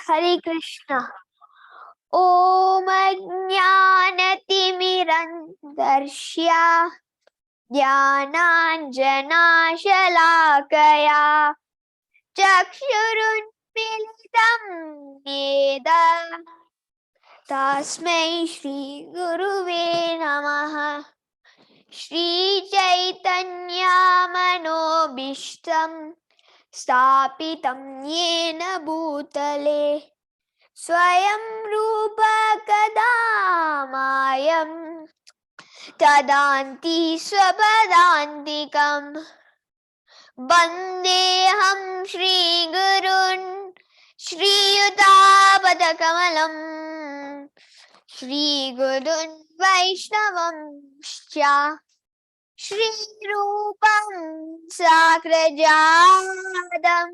Hare Krishna. Om Jnanatimirandharshya Jnananjanashalakaya Chakshurunmilitam Yeda Tasmai Shri Guruve Namaha. Shri Chaitanya Manobishtam Stapitam Yena Bhutale Swayam Rupa Kadamayam Tadanti Swapadantikam Vandeham Shri Gurun Shri Yutabada Kamalam Shri Gurun Vaishnavam Shya Shri Rupam Sakrajadam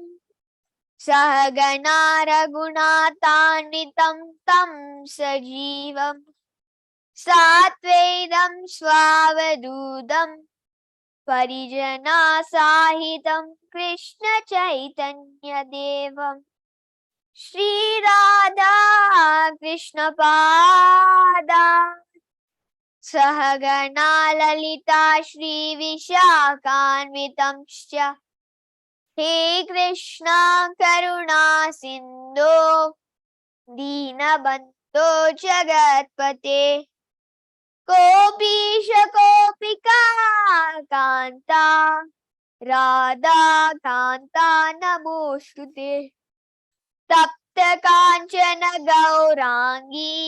Sahagana Raghunatanitam Tam Sajivam Satvedam Swavadudam Parijana Sahitam Krishna Chaitanya Devam Shri Radha Krishna Pada Sahagana Lalita Shri Vishakhanvitam Shya He Krishna Karuna Sindhu Deenabandhu Jagatpate Gopisha Gopika Kanta Radha Kanta Namostute Tapta Kanchana Gaurangi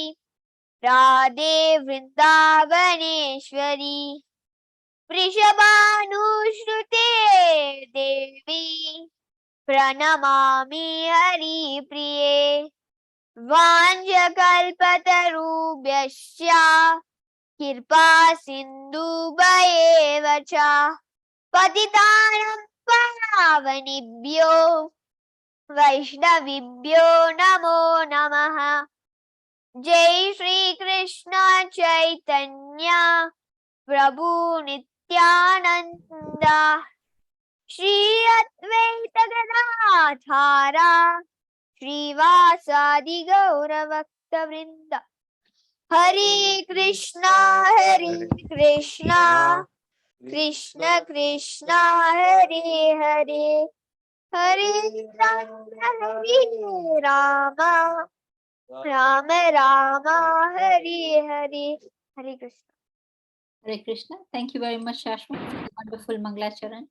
Radhe Vrindavaneshwari Vrishabhanushrute Devi Pranamami Hari Priye Vanjakalpatarubhyasya Kirpa Sindhu Bhayevacha Patitanam Pavanibhyo Vaishnavibhyo Namo Namaha Jai Shri Krishna Chaitanya Prabhu Nityananda Shri Advaita Gadadhara Srivasadi Gaura Bhakta Vrinda Hare Krishna Krishna Krishna Hare Hare Hare Rama Rama Rama Hare Hare Hare Krishna. Hare Krishna. Thank you very much, Shashma, for the wonderful Manglacharan.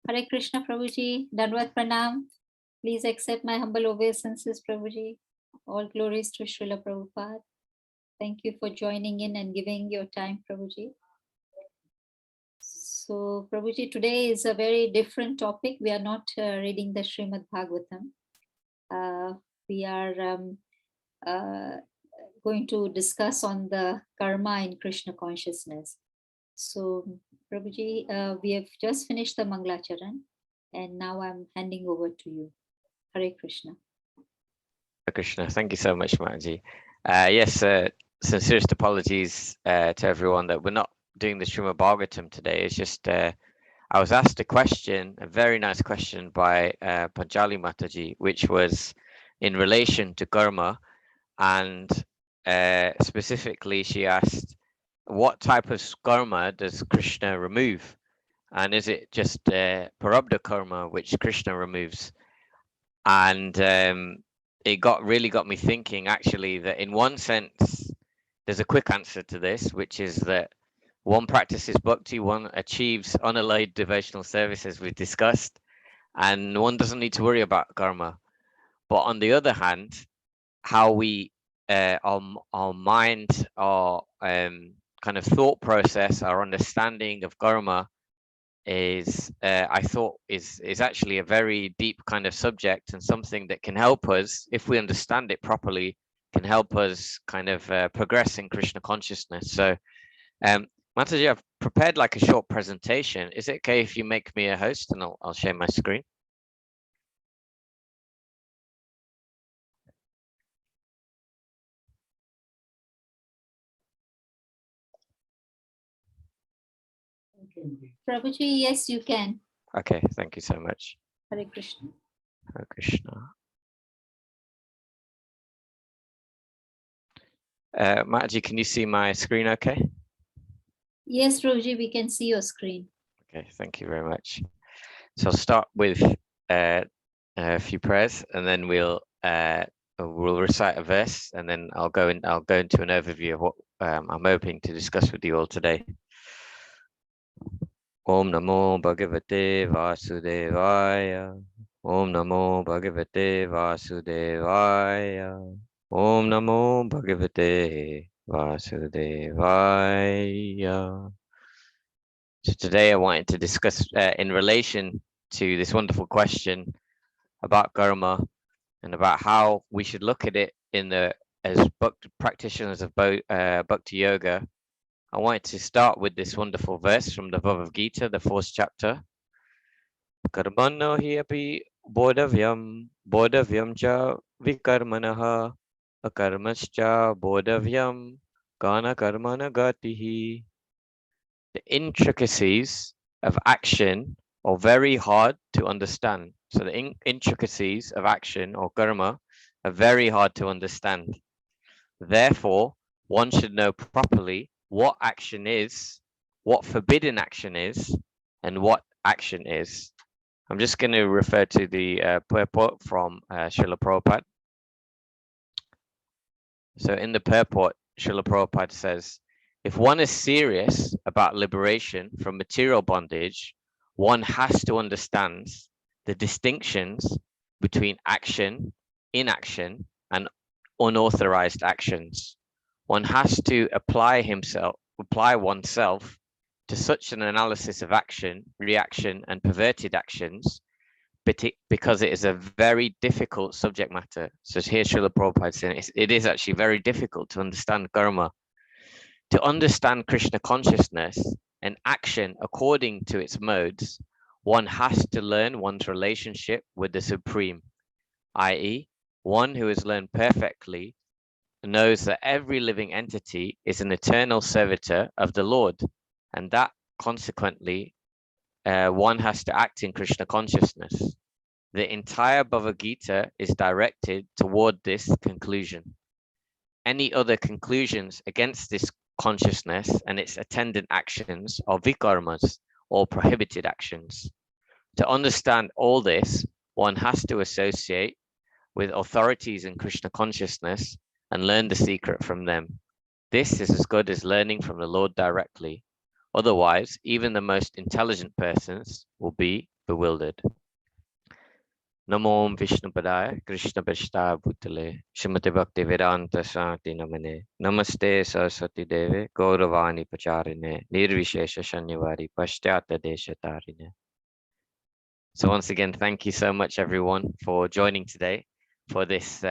Hare Krishna, Prabhuji. Dandavad Pranam. Please accept my humble obeisances, Prabhuji. All glories to Srila Prabhupada. Thank you for joining in and giving your time, Prabhuji. So, Prabhuji, today is a very different topic. We are not reading the Srimad Bhagavatam. We are going to discuss on the karma in Krishna consciousness. So, Prabhuji, we have just finished the Manglacharan, and now I'm handing over to you. Hare Krishna. Hare Krishna. Thank you so much, Mataji. Yes, sincerest apologies to everyone that we're not doing the Srimad Bhagavatam today. It's just I was asked a question, a very nice question by Panchali Mataji, which was in relation to karma, and specifically she asked, what type of karma does Krishna remove? And is it just Prarabdha karma which Krishna removes? And it really got me thinking, actually, that in one sense, there's a quick answer to this, which is that one practices bhakti, one achieves unalloyed devotional service, as we've discussed, and one doesn't need to worry about karma. But on the other hand, how we, our mind, our kind of thought process, our understanding of karma is, I thought, is actually a very deep kind of subject, and something that can help us, if we understand it properly, can help us kind of progress in Krishna consciousness. So Mataji, I've prepared like a short presentation. Is it okay if you make me a host, and I'll share my screen? Prabhuji, yes, you can. Okay, thank you so much. Hare Krishna. Hare Krishna. Mataji, can you see my screen okay? Yes, Prabhuji, we can see your screen. Okay, thank you very much. So I'll start with a few prayers, and then we'll recite a verse, and then I'll go into an overview of what I'm hoping to discuss with you all today. Om Namo Bhagavate Vasudevaya. Om Namo Bhagavate Vasudevaya. Om Namo Bhagavate Vasudevaya. So today I wanted to discuss in relation to this wonderful question about karma and about how we should look at it as practitioners of Bhakti Yoga. I wanted to start with this wonderful verse from the Bhagavad Gita, the 4th chapter. Karmano hi api bodhavyam cha vikarmanaha akarmascha bodhavyam kana karmana gatihi. The intricacies of action are very hard to understand. So the intricacies of action or karma are very hard to understand. Therefore, one should know properly what action is, what forbidden action is, and what action is. I'm just going to refer to the purport from Srila Prabhupada. So in the purport, Srila Prabhupada says, if one is serious about liberation from material bondage, one has to understand the distinctions between action, inaction, and unauthorized actions. One has to apply oneself to such an analysis of action, reaction, and perverted actions, because it is a very difficult subject matter. So here Srila Prabhupada saying it is actually very difficult to understand karma. To understand Krishna consciousness and action according to its modes, one has to learn one's relationship with the Supreme, i.e., one who has learned perfectly knows that every living entity is an eternal servitor of the Lord, and that consequently one has to act in Krishna consciousness. The entire Bhagavad Gita is directed toward this conclusion. Any other conclusions against this consciousness and its attendant actions are vikarmas, or prohibited actions. To understand all this, one has to associate with authorities in Krishna consciousness and learn the secret from them. This is as good as learning from the Lord directly. Otherwise, even the most intelligent persons will be bewildered. Namo Vishnu Padaya Krishna Prishta Bhutale Srimati Bhakti Vedanta Shanti Namane Namaste Saraswati Deve Gauravani Pacharine Nirvishesha Shanyavad Paschyata Deshatarine. So once again, thank you so much everyone for joining today for this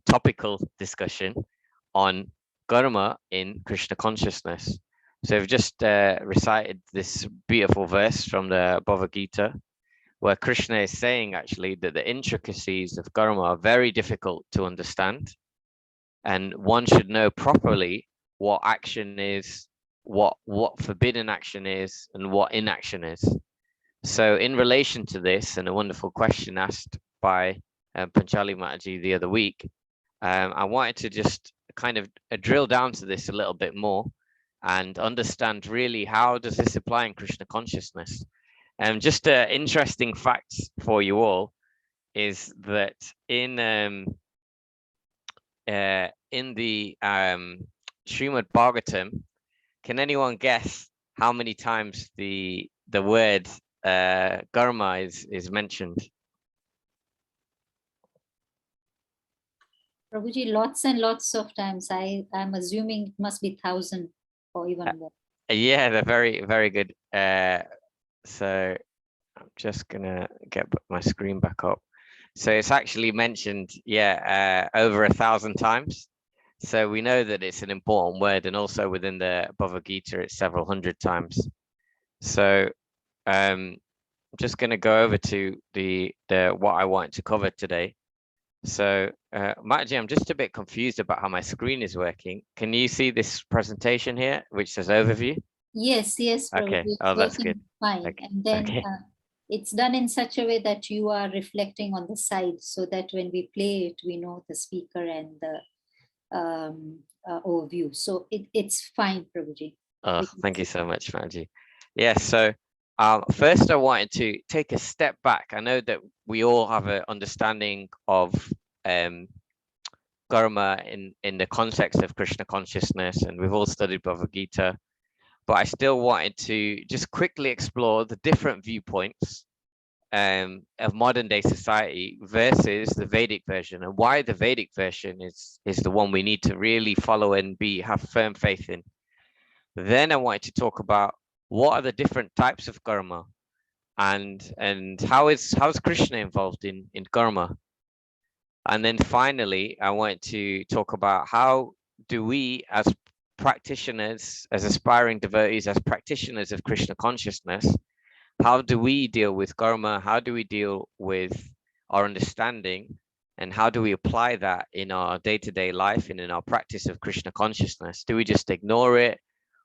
topical discussion on karma in Krishna consciousness. So we've just recited this beautiful verse from the Bhagavad Gita, where Krishna is saying actually that the intricacies of karma are very difficult to understand, and one should know properly what action is, what forbidden action is, and what inaction is. So in relation to this, and a wonderful question asked by Panchali Mataji the other week, I wanted to just kind of drill down to this a little bit more and understand really how does this apply in Krishna consciousness. Just interesting facts for you all is that in the Srimad Bhagavatam, can anyone guess how many times the word karma is mentioned? Prabhuji, lots and lots of times. I'm assuming it must be 1,000 or even more. Yeah, they're very, very good. So I'm just gonna get my screen back up. So it's actually mentioned, over 1,000 times. So we know that it's an important word, and also within the Bhagavad Gita, it's several hundred times. So I'm just going to go over to the what I want to cover today. So Mataji, I'm just a bit confused about how my screen is working. Can you see this presentation here, which says overview? Yes, Prabhuji. Okay. Oh, that's good. Fine. Okay. And then Okay. it's done in such a way that you are reflecting on the side, so that when we play it, we know the speaker and the overview. So it's fine, Prabhuji. Thank you so much, Manji. Yes, so first I wanted to take a step back. I know that we all have an understanding of karma in the context of Krishna consciousness, and we've all studied Bhagavad Gita, but I still wanted to just quickly explore the different viewpoints of modern day society versus the Vedic version, and why the Vedic version is the one we need to really follow and have firm faith in. Then I wanted to talk about what are the different types of karma, and how's Krishna involved in karma. And then finally, I want to talk about how do we as practitioners, as aspiring devotees, as practitioners of Krishna consciousness, how do we deal with karma? How do we deal with our understanding? And how do we apply that in our day-to-day life and in our practice of Krishna consciousness? Do we just ignore it?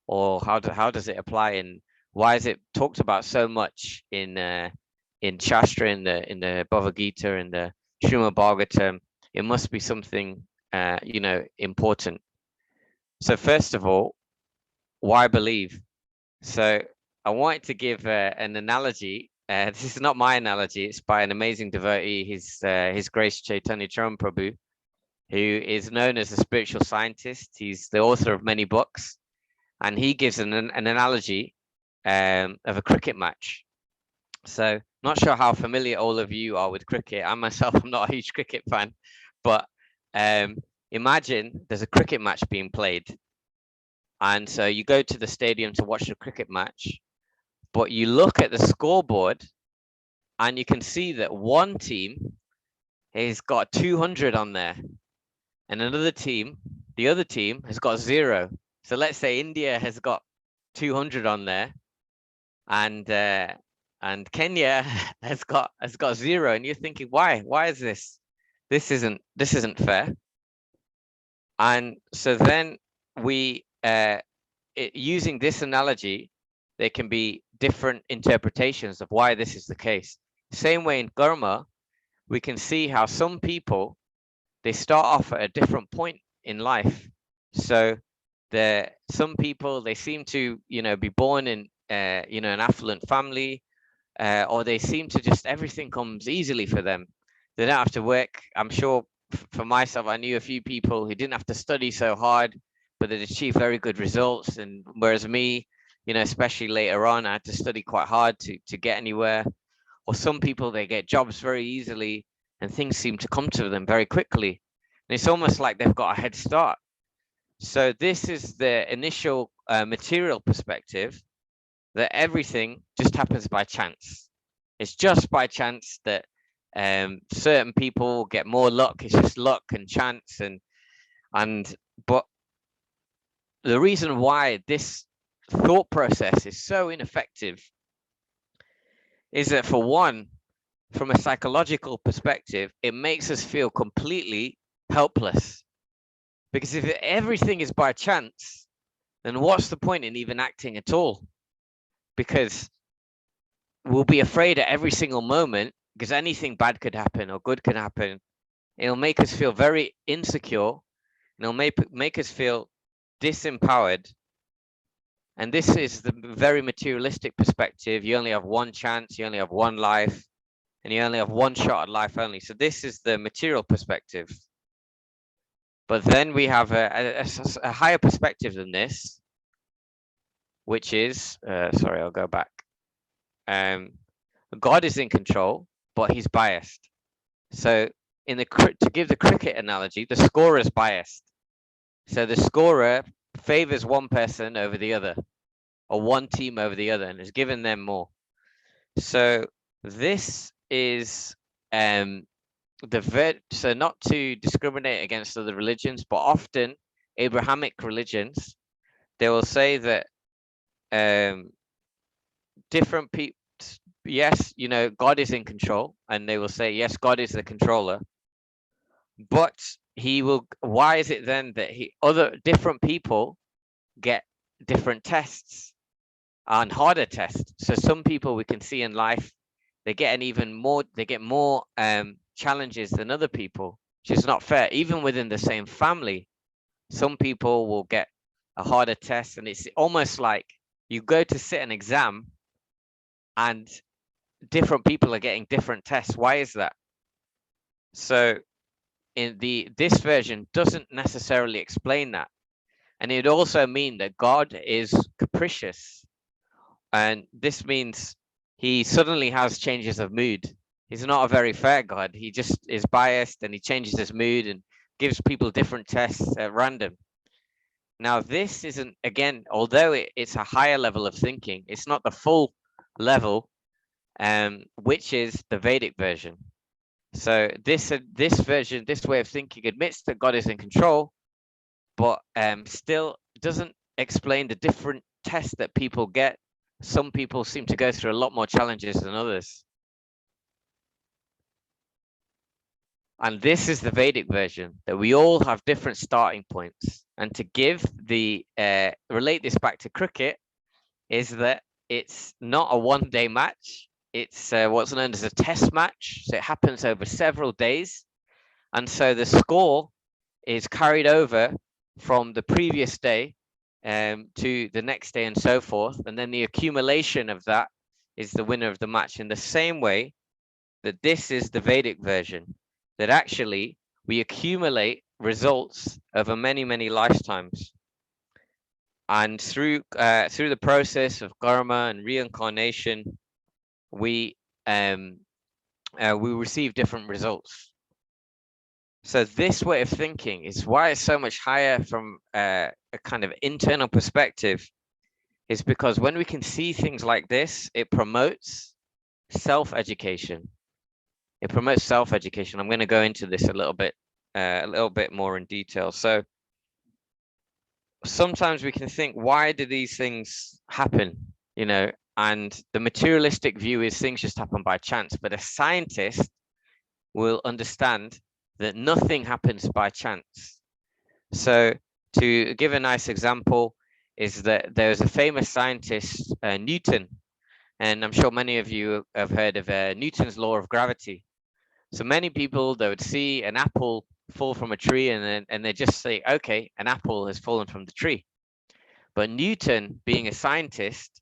Or how does it apply, and why is it talked about so much in Shastra, in the Bhagavad Gita, in the Srimad Bhagavatam? It must be something important. So first of all, why believe? So I wanted to give an analogy. This is not my analogy; it's by an amazing devotee, His Grace Chaitanya Charan Prabhu, who is known as a spiritual scientist. He's the author of many books. And he gives an analogy of a cricket match. So not sure how familiar all of you are with cricket. I myself am not a huge cricket fan, but imagine there's a cricket match being played. And so you go to the stadium to watch the cricket match, but you look at the scoreboard and you can see that one team has got 200 on there, and another team, the other team, has got 0. So let's say India has got 200 on there, and Kenya has got 0, and you're thinking, why is this? This isn't fair. And so then we, using this analogy, there can be different interpretations of why this is the case. Same way in karma, we can see how some people, they start off at a different point in life. So some people, they seem to be born in an affluent family, or they seem to just, everything comes easily for them. They don't have to work. I'm sure for myself, I knew a few people who didn't have to study so hard, but they'd achieve very good results. And whereas me, especially later on, I had to study quite hard to get anywhere. Or some people, they get jobs very easily and things seem to come to them very quickly. And it's almost like they've got a head start. So this is the initial material perspective, that everything just happens by chance. It's just by chance that certain people get more luck. It's just luck and chance, but the reason why this thought process is so ineffective is that, for one, from a psychological perspective, it makes us feel completely helpless. Because if everything is by chance, then what's the point in even acting at all? Because we'll be afraid at every single moment, because anything bad could happen or good could happen. It'll make us feel very insecure, and it'll make us feel disempowered. And this is the very materialistic perspective. You only have one chance, you only have one life, and you only have one shot at life only. So this is the material perspective. But then we have a higher perspective than this, which is, sorry, I'll go back. God is in control, but he's biased. So to give the cricket analogy, the scorer is biased. So the scorer favors one person over the other, or one team over the other, and has given them more. So this is so not to discriminate against other religions, but often Abrahamic religions, they will say that different people, yes, God is in control, and they will say, yes, God is the controller, but why is it then that different people get different tests and harder tests? So some people we can see in life, they get more challenges than other people, which is not fair. Even within the same family, Some people will get a harder test, and it's almost like you go to sit an exam and different people are getting different tests. Why is that? So in this version doesn't necessarily explain that. And it also mean that God is capricious. And this means he suddenly has changes of mood. He's not a very fair God. He just is biased, and he changes his mood and gives people different tests at random. Now, this isn't, again, although it's a higher level of thinking, it's not the full level, which is the Vedic version. So this version, this way of thinking admits that God is in control, but still doesn't explain the different tests that people get. Some people seem to go through a lot more challenges than others. And this is the Vedic version, that we all have different starting points. And to give relate this back to cricket, is that it's not a one-day match. It's what's known as a test match. So it happens over several days. And so the score is carried over from the previous day to the next day and so forth. And then the accumulation of that is the winner of the match, in the same way that this is the Vedic version, that actually we accumulate results over many, many lifetimes. And through the process of karma and reincarnation, we receive different results. So this way of thinking is why it's so much higher from a kind of internal perspective, is because when we can see things like this, it promotes self-education. It promotes self-education. I'm going to go into this a little bit more in detail. So sometimes we can think, why do these things happen? You know, and the materialistic view is things just happen by chance, but a scientist will understand that nothing happens by chance. So to give a nice example is that there's a famous scientist, Newton, and I'm sure many of you have heard of Newton's law of gravity. So many people, they would see an apple fall from a tree and they just say, okay, an apple has fallen from the tree. But Newton, being a scientist,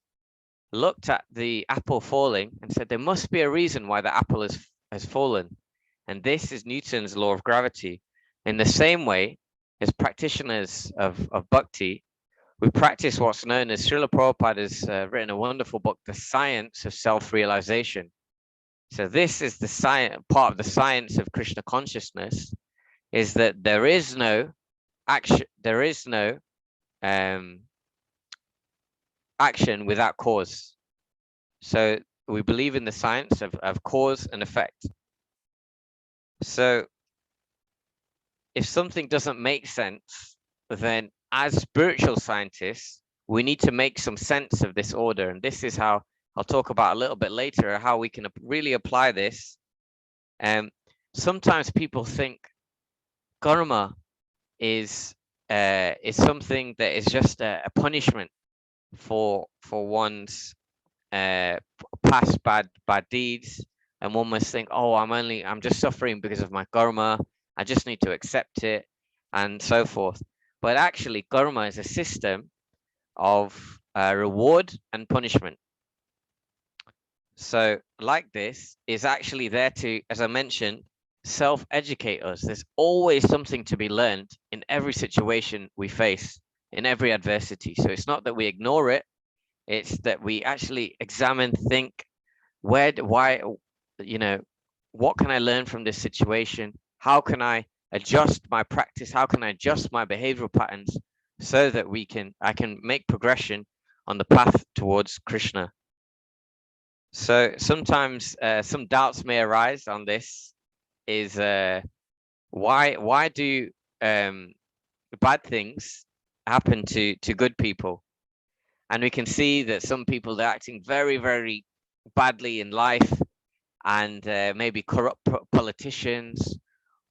looked at the apple falling and said, there must be a reason why the apple has fallen. And this is Newton's law of gravity. In the same way, as practitioners of bhakti, we practice what's known as, Srila Prabhupada has written a wonderful book, The Science of Self-Realization. So this is the science, part of the science of Krishna consciousness, is that there is no action, action without cause. So we believe in the science of cause and effect. So if something doesn't make sense, then as spiritual scientists, we need to make some sense of this order. And this is how I'll talk about a little bit later, how we can really apply this. Sometimes people think karma is something that is just a punishment for one's past bad deeds, and one must think, oh, I'm just suffering because of my karma, I just need to accept it, and so forth. But actually, karma is a system of reward and punishment. So like this is actually there to, as I mentioned, self-educate us. There's always something to be learned in every situation we face, in every adversity. So it's not that we ignore it, it's that we actually examine, think, why, you know, what can I learn from this situation? How can I adjust my practice? How can I adjust my behavioral patterns so that I can make progression on the path towards Krishna? So sometimes some doubts may arise on this, is why do bad things happen to good people? And we can see that some people, they're acting very, very badly in life, and maybe corrupt politicians,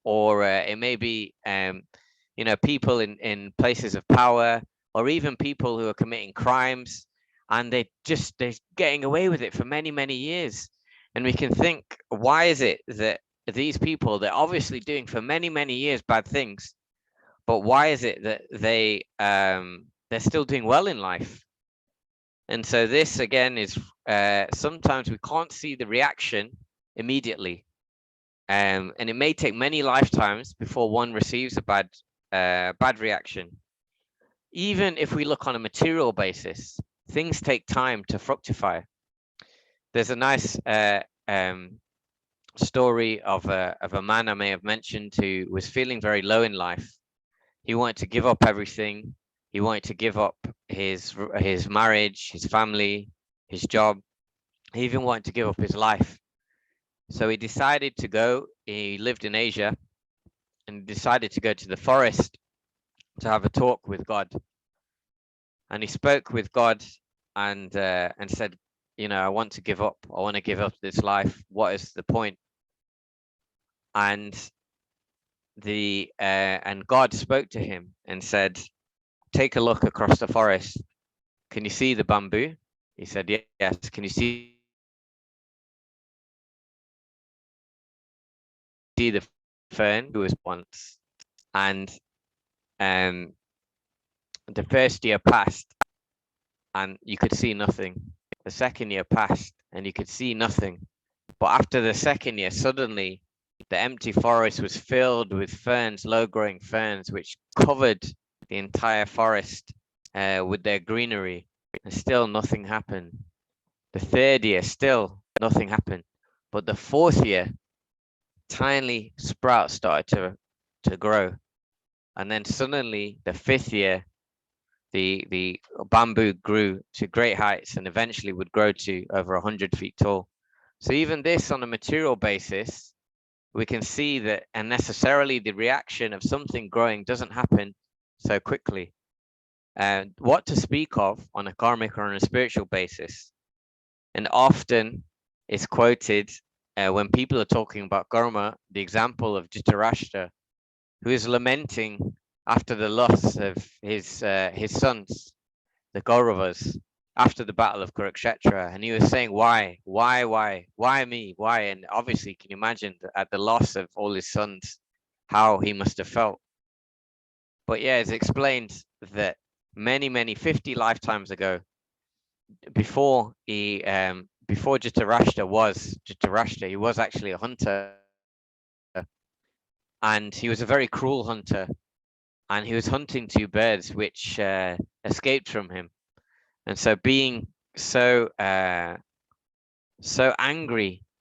or it may be you know, people in places of power, or even people who are committing crimes, and they're getting away with it for many, many years. And we can think, why is it that these people, they're obviously doing for many, many years bad things, but why is it that they're still doing well in life? And so this again is sometimes we can't see the reaction immediately, and it may take many lifetimes before one receives a bad reaction. Even if we look on a material basis, things take time to fructify. There's a nice story of a man I may have mentioned who was feeling very low in life. He wanted to give up everything. He wanted to give up his marriage, his family, his job. He even wanted to give up his life. So he decided to go. He lived in Asia, and decided to go to the forest to have a talk with God. And he spoke with God and said, you know, I want to give up. I want to give up this life. What is the point? And God spoke to him and said, take a look across the forest. Can you see the bamboo? He said, yes. Can you see the fern who was once? And the first year passed and you could see nothing. The second year passed and you could see nothing. But after the second year, suddenly the empty forest was filled with ferns, low-growing ferns, which covered the entire forest with their greenery, and still nothing happened. The third year, still nothing happened. But the fourth year, tiny sprouts started to grow. And then suddenly, the fifth year, the bamboo grew to great heights and eventually would grow to over 100 feet tall. So even this on a material basis, we can see that unnecessarily the reaction of something growing doesn't happen so quickly. And what to speak of on a karmic or on a spiritual basis. And often it's quoted when people are talking about karma, the example of Dhritarashtra, who is lamenting after the loss of his sons, the Kauravas, after the battle of Kurukshetra, and he was saying, why me, why? And obviously, can you imagine at the loss of all his sons, how he must have felt? But yeah, it's explained that many 50 lifetimes ago, before Dhritarashtra was Dhritarashtra, he was actually a hunter, and he was a very cruel hunter, and he was hunting two birds which escaped from him. And so being so angry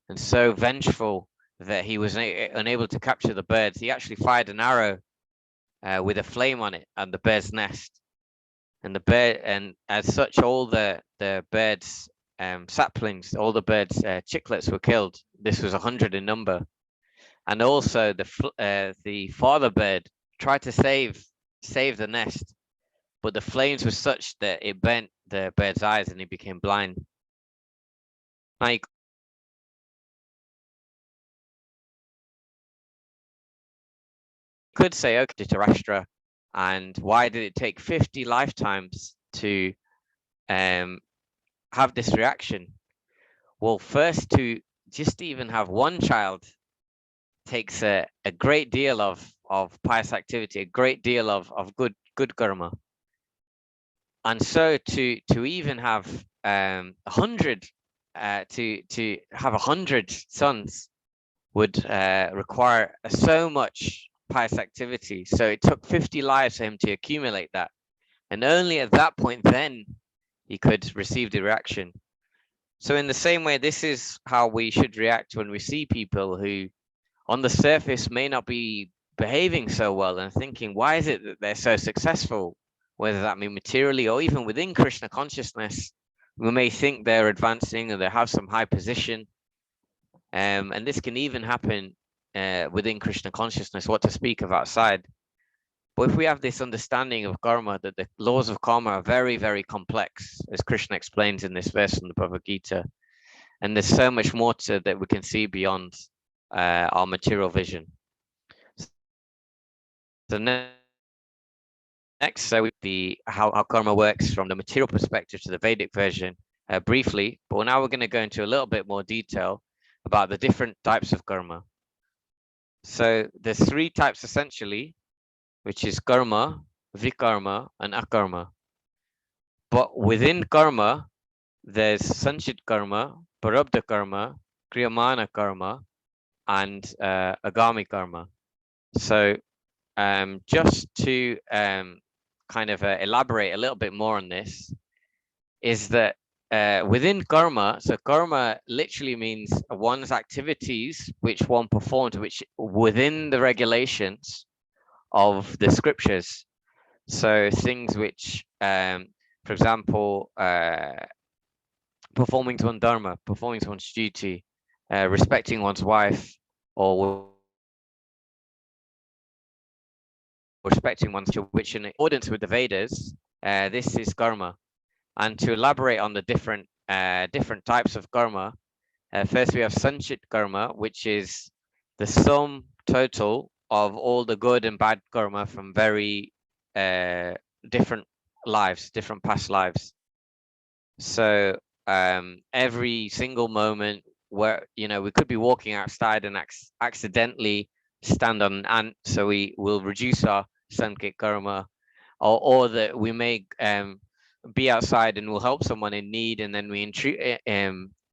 and so vengeful that he was unable to capture the birds, he actually fired an arrow with a flame on it at the bird's nest. And as such, all the birds' saplings, all the birds' chicklets were killed. This was 100 in number. And also the father bird tried to save the nest, but the flames were such that it burnt the bird's eyes and he became blind. Now you could say, okay, Dhritarashtra, and why did it take 50 lifetimes to have this reaction? Well, first, to just even have one child takes a great deal of pious activity, a great deal of good karma. And so to even have 100 to have 100 sons would require so much pious activity. So it took 50 lives for him to accumulate that, and only at that point then he could receive the reaction. So in the same way, this is how we should react when we see people who on the surface may not be behaving so well, and thinking, why is it that they're so successful? Whether that be materially or even within Krishna consciousness, we may think they're advancing or they have some high position. And this can even happen within Krishna consciousness, what to speak of outside. But if we have this understanding of karma, that the laws of karma are very complex, as Krishna explains in this verse in the Bhagavad Gita, and there's so much more to that we can see beyond our material vision. So next, so the how karma works from the material perspective to the Vedic version briefly, but now we're going to go into a little bit more detail about the different types of karma. So there's three types essentially. which is karma, vikarma, and akarma. But within karma, there's sanchit karma, parabdha karma, kriyamana karma, and agami karma. So just to kind of elaborate a little bit more on this, is that within karma, so karma literally means one's activities which one performs, which within the regulations of the scriptures. So things which, for example, performing to one's dharma, performing to one's duty, respecting one's wife, or respecting one's, which in accordance with the Vedas, this is karma. And to elaborate on the different types of karma, first we have sanchit karma, which is the sum total of all the good and bad karma from very different lives, different past lives. So every single moment where, you know, we could be walking outside and accidentally stand on an ant, so we will reduce our sanchit karma, or that we may be outside and we'll help someone in need, and then we in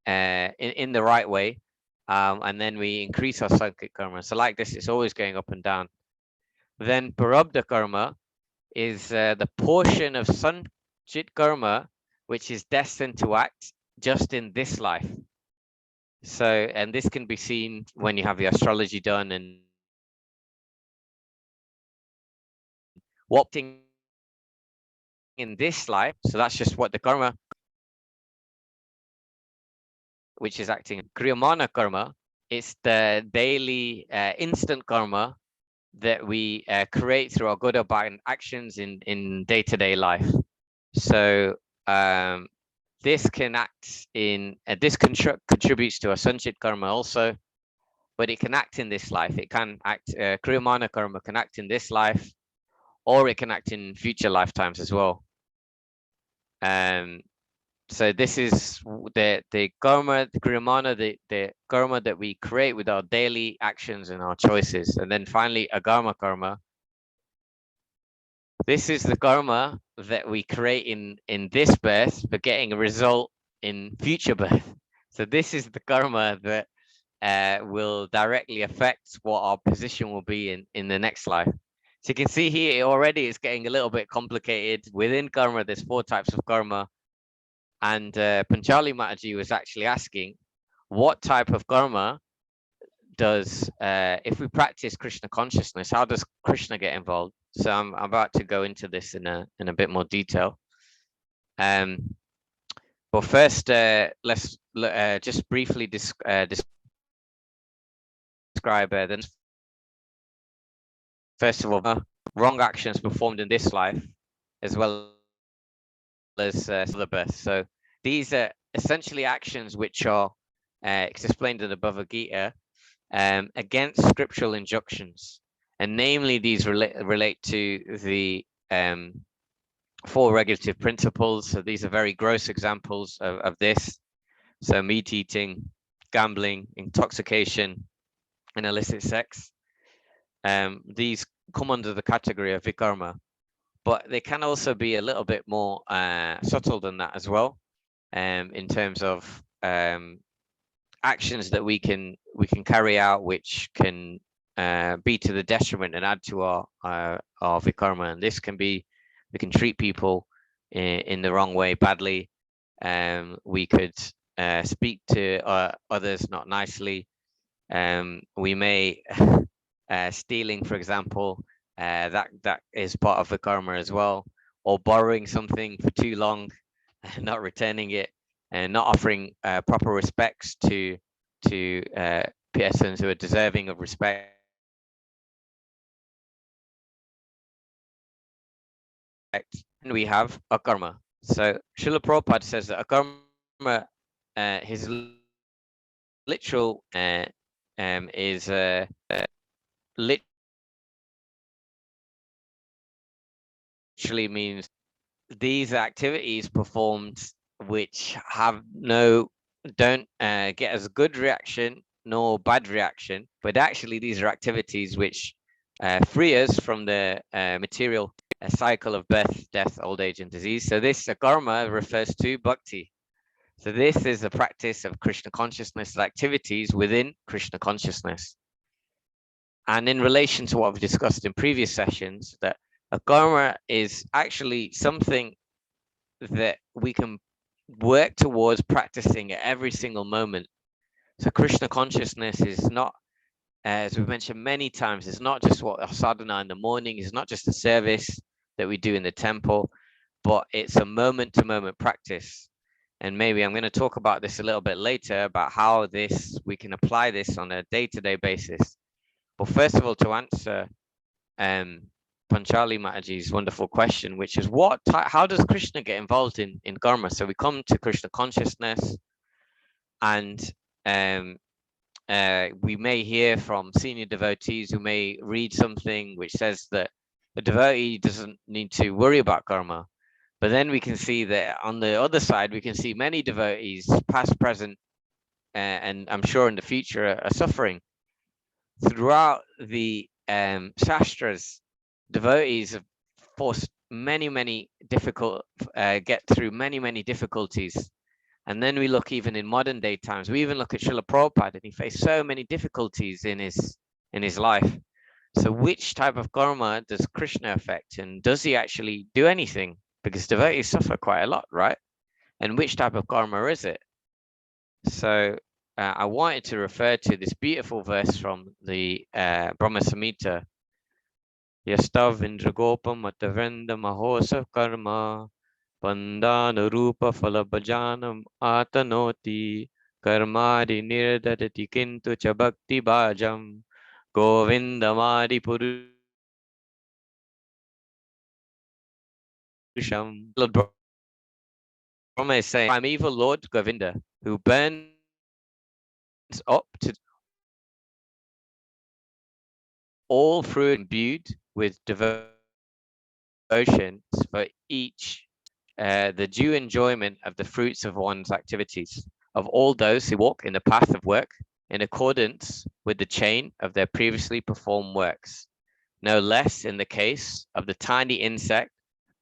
the right way, and then we increase our sankhya karma. So like this, it's always going up and down. Then parabdha karma is the portion of sanchit karma which is destined to act just in this life. So, and this can be seen when you have the astrology done, and what thing in this life. So that's just what the karma which is acting. Kriyamana karma, it's the daily instant karma that we create through our good or bad actions in day-to-day life. So this can act in, this contributes to a sanchit karma also, but it can act in this life. It can act, kriyamana karma can act in this life, or it can act in future lifetimes as well. So this is the karma, the kriyamana, the karma that we create with our daily actions and our choices. And then finally, agama karma. This is the karma that we create in this birth, but getting a result in future birth. So this is the karma that will directly affect what our position will be in the next life. So you can see here already it's getting a little bit complicated. Within karma, there's 4 types of karma. And Panchali Mataji was actually asking, what type of karma does, if we practice Krishna consciousness, how does Krishna get involved? So I'm about to go into this in a bit more detail. But first, let's just briefly describe then. First of all, wrong actions performed in this life, as well as the birth. So these are essentially actions which are explained in the Bhagavad Gita against scriptural injunctions, and namely these relate to the 4 regulative principles. So these are very gross examples of this. So meat eating, gambling, intoxication, and illicit sex. These come under the category of vikarma, but they can also be a little bit more subtle than that as well, in terms of actions that we can carry out which can be to the detriment and add to our vikarma. And this can be, we can treat people in the wrong way, badly. We could speak to others not nicely. We may stealing, for example, that is part of vikarma as well, or borrowing something for too long, not returning it, and not offering proper respects to persons who are deserving of respect. And we have akarma. So Srila Prabhupada says that akarma, his literal is literally means these activities performed which have don't get as good reaction nor bad reaction, but actually these are activities which free us from the material cycle of birth, death, old age, and disease. So this karma refers to bhakti. So this is the practice of Krishna consciousness activities within Krishna consciousness. And in relation to what we've discussed in previous sessions, that a karma is actually something that we can work towards practicing at every single moment. So Krishna consciousness is not, as we've mentioned many times, it's not just what a sadhana in the morning, it's not just a service that we do in the temple, but it's a moment-to-moment practice. And maybe I'm going to talk about this a little bit later, about how we can apply this on a day-to-day basis. But first of all, to answer Panchali Mataji's wonderful question, which is how does Krishna get involved in karma? So we come to Krishna consciousness, and we may hear from senior devotees who may read something which says that the devotee doesn't need to worry about karma. But then we can see that on the other side, we can see many devotees, past, present, and I'm sure in the future, are suffering. Throughout the Shastras, devotees have forced many get through many difficulties. And then we look even in modern day times, we even look at Srila Prabhupada, and he faced so many difficulties in his life. So which type of karma does Krishna affect, and does he actually do anything? Because devotees suffer quite a lot, right? And which type of karma is it? So I wanted to refer to this beautiful verse from the Brahma Samhita. Yastav Indragopam Atavrenda Mahosa Karma Pandana Rupa Falabhajanam Atanoti Karmadi Nirdadati Kintu Chabakti Bhajam Govindamadi Purusham. Lord Brahma is saying, I'm evil Lord Govinda, who burns up to all fruit imbued with devotion for each the due enjoyment of the fruits of one's activities, of all those who walk in the path of work in accordance with the chain of their previously performed works, no less in the case of the tiny insect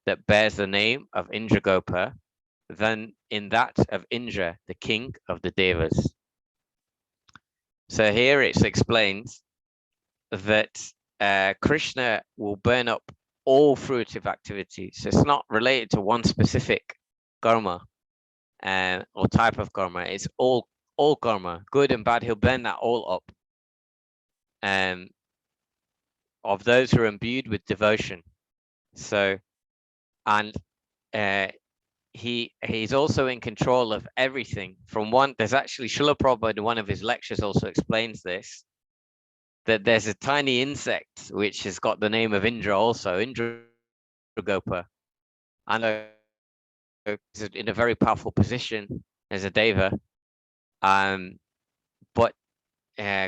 that bears the name of Indragopa than in that of Indra, the king of the Devas. So here it's explained that Krishna will burn up all fruitive activities. It's not related to one specific karma or type of karma. It's all karma, good and bad. He'll burn that all up. Of those who are imbued with devotion. So, and he's also in control of everything. From one, there's actually Srila Prabhupada in one of his lectures also explains this, that there's a tiny insect which has got the name of Indra also, Indragopa, and is in a very powerful position as a deva. But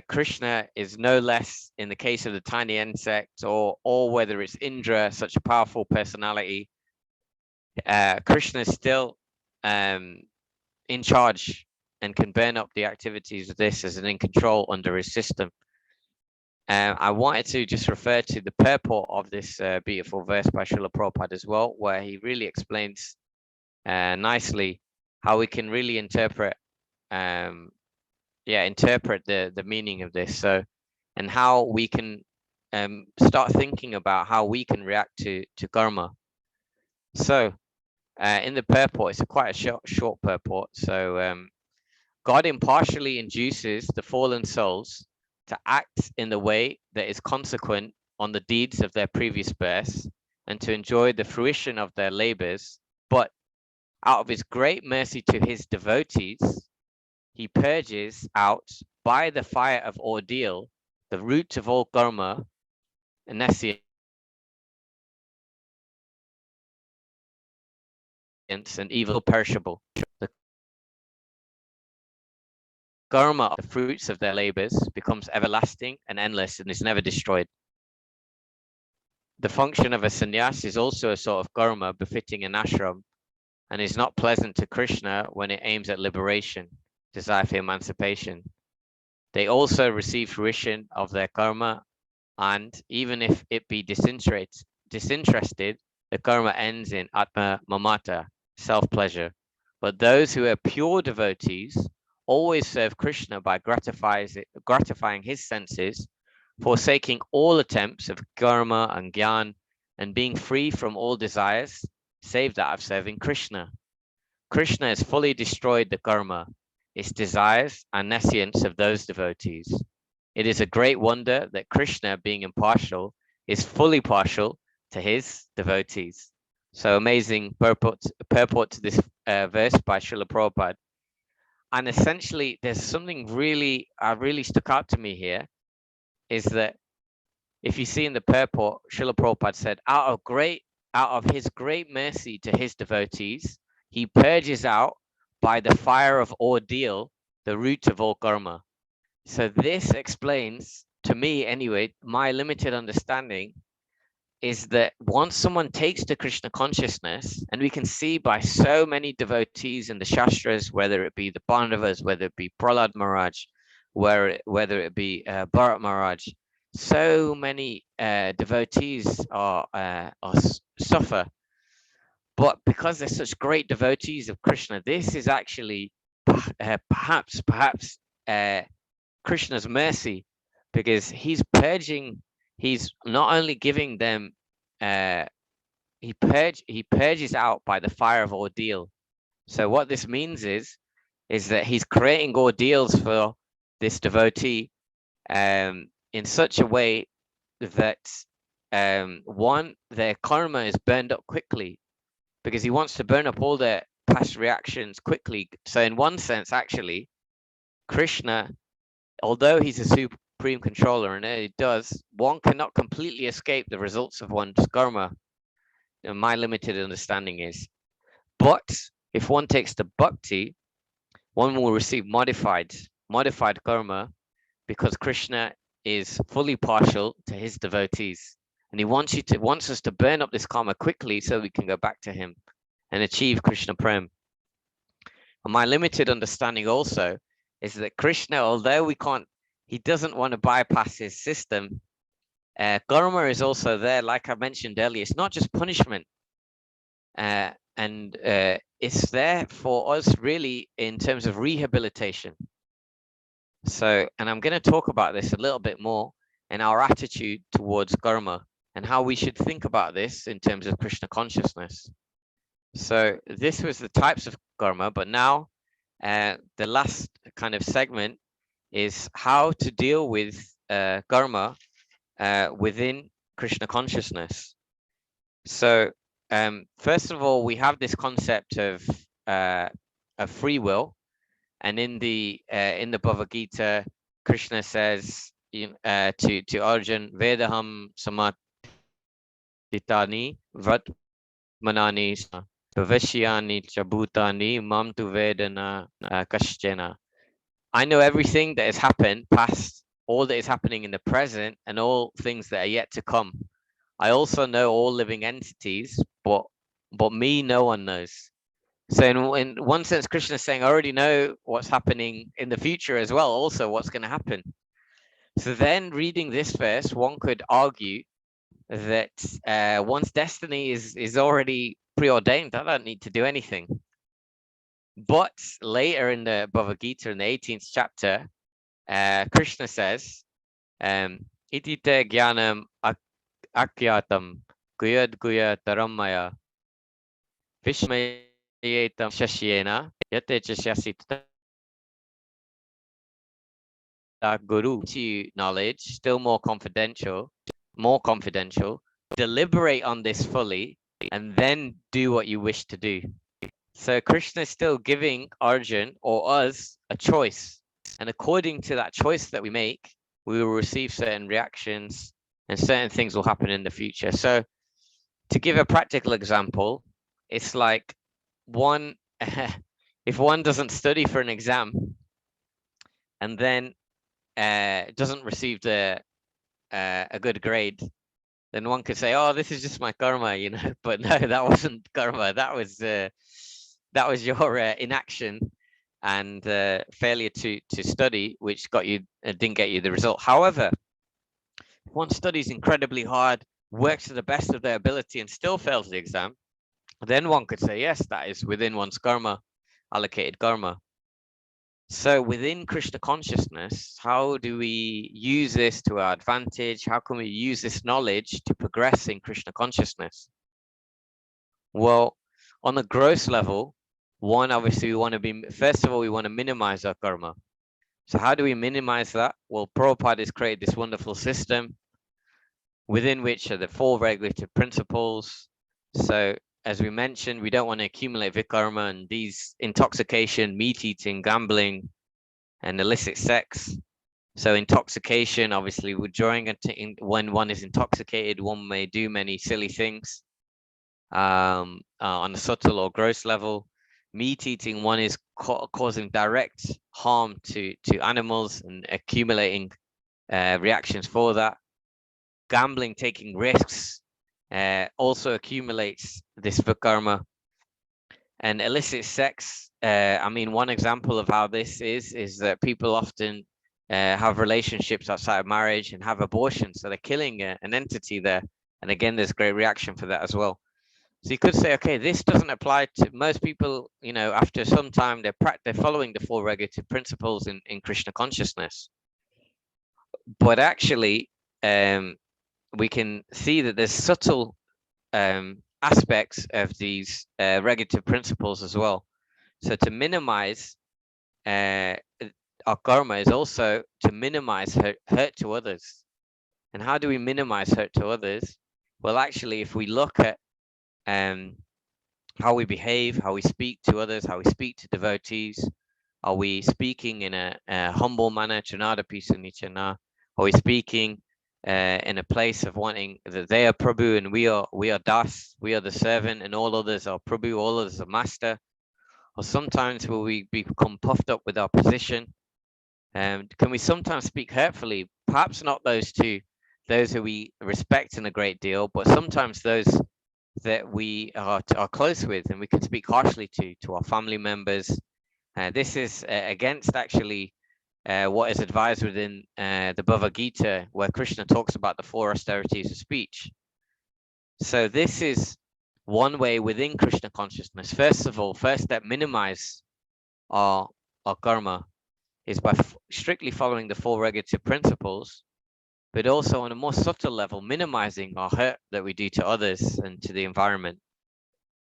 Krishna is no less, in the case of the tiny insect, or whether it's Indra, such a powerful personality, Krishna is still in charge and can burn up the activities of this as an in control under his system. I wanted to just refer to the purport of this beautiful verse by Srila Prabhupada as well, where he really explains nicely how we can really interpret the meaning of this. So, and how we can start thinking about how we can react to karma. So in the purport, it's quite a short purport. So God impartially induces the fallen souls to act in the way that is consequent on the deeds of their previous births and to enjoy the fruition of their labors. But out of his great mercy to his devotees, he purges out by the fire of ordeal the root of all karma, nescience, and evil perishable. The karma, the fruits of their labors, becomes everlasting and endless and is never destroyed. The function of a sannyas is also a sort of karma befitting an ashram and is not pleasant to Krishna when it aims at liberation, desire for emancipation. They also receive fruition of their karma and even if it be disinterested, the karma ends in atma mamata, self-pleasure. But those who are pure devotees always serve Krishna by gratifying his senses, forsaking all attempts of karma and gyan, and being free from all desires, save that of serving Krishna. Krishna has fully destroyed the karma, its desires and nescience of those devotees. It is a great wonder that Krishna, being impartial, is fully partial to his devotees. So amazing purport to this verse by Srila Prabhupada. And essentially, there's something really stuck out to me here, is that if you see in the purport, Srila Prabhupada said, out of his great mercy to his devotees, he purges out by the fire of ordeal the root of all karma. So this explains, to me anyway, my limited understanding is that once someone takes to Krishna consciousness, and we can see by so many devotees in the Shastras, whether it be the Pandavas, whether it be Prahlad Maharaj, whether it be Bharat Maharaj, so many devotees suffer. But because they're such great devotees of Krishna, this is actually perhaps Krishna's mercy, because he's not only giving them, he purges out by the fire of ordeal. So what this means is that he's creating ordeals for this devotee in such a way that their karma is burned up quickly, because he wants to burn up all their past reactions quickly. So in one sense, actually, Krishna, although he's a supreme controller, and one cannot completely escape the results of one's karma. My limited understanding is, but if one takes the bhakti, one will receive modified karma, because Krishna is fully partial to his devotees, and he wants us to burn up this karma quickly so we can go back to him and achieve Krishna Prem. And my limited understanding also is that Krishna, although he doesn't want to bypass his system, karma is also there, like I mentioned earlier. It's not just punishment, and it's there for us really in terms of rehabilitation. So, and I'm going to talk about this a little bit more in our attitude towards karma and how we should think about this in terms of Krishna consciousness. So this was the types of karma, but now the last kind of segment is how to deal with karma within Krishna consciousness. So first of all, we have this concept of free will, and in the Bhagavad Gita, Krishna says to Arjun, Vedaham samatitani vatmanani bhavishyani chabhutani mam tu vedana kaschena. I know everything that has happened past, all that is happening in the present, and all things that are yet to come. I also know all living entities, but me, no one knows. So in one sense, Krishna is saying, I already know what's happening in the future as well, also what's going to happen. So then reading this verse, one could argue that one's destiny is already preordained. I don't need to do anything. But later in the Bhagavad Gita, in the 18th chapter, Krishna says, Iti te jnanam akyatam guyad taramaya vishmayetam shashyena yate chasyasita guru. To knowledge, still more confidential, deliberate on this fully, and then do what you wish to do. So Krishna is still giving Arjun or us a choice. And according to that choice that we make, we will receive certain reactions and certain things will happen in the future. So to give a practical example, it's like if one doesn't study for an exam and then doesn't receive a good grade, then one could say, oh, this is just my karma, but no, that wasn't karma. That was your inaction and failure to study, which didn't get you the result. However, one studies incredibly hard, works to the best of their ability and still fails the exam, then one could say, yes, that is within one's karma, allocated karma. So within Krishna consciousness, how do we use this to our advantage? How can we use this knowledge to progress in Krishna consciousness? Well, on a gross level, one, obviously we want to be, first of all, we want to minimize our karma. So how do we minimize that? Well, Prabhupada has created this wonderful system within which are the 4 regulative principles. So as we mentioned, we don't want to accumulate vikarma and these intoxication, meat eating, gambling, and illicit sex. So intoxication, obviously, when one is intoxicated, one may do many silly things on a subtle or gross level. Meat eating, one is causing direct harm to animals and accumulating reactions for that. Gambling, taking risks, also accumulates this vikarma. And illicit sex, I mean, one example of how this is that people often have relationships outside of marriage and have abortions. So they're killing an entity there. And again, there's great reaction for that as well. So you could say, okay, this doesn't apply to most people, you know, after some time, they're following the 4 regulative principles in Krishna consciousness. But actually, we can see that there's subtle aspects of these regulative principles as well. So to minimize our karma is also to minimize hurt to others. And how do we minimize hurt to others? Well, actually, if we look at how we behave, how we speak to others, how we speak to devotees, are we speaking in a humble manner, Chanada Pisa Nichana? Are we speaking in a place of wanting that they are Prabhu and we are Das, we are the servant, and all others are Prabhu, all others are master? Or sometimes will we become puffed up with our position? Can we sometimes speak hurtfully? Perhaps not those who we respect in a great deal, but sometimes those that we are close with, and we can speak harshly to our family members. This is against actually what is advised within the Bhagavad Gita, where Krishna talks about the 4 austerities of speech. So this is one way within Krishna consciousness. First of all, first step, minimize our karma is by strictly following the 4 regulative principles, but also on a more subtle level, minimizing our hurt that we do to others and to the environment.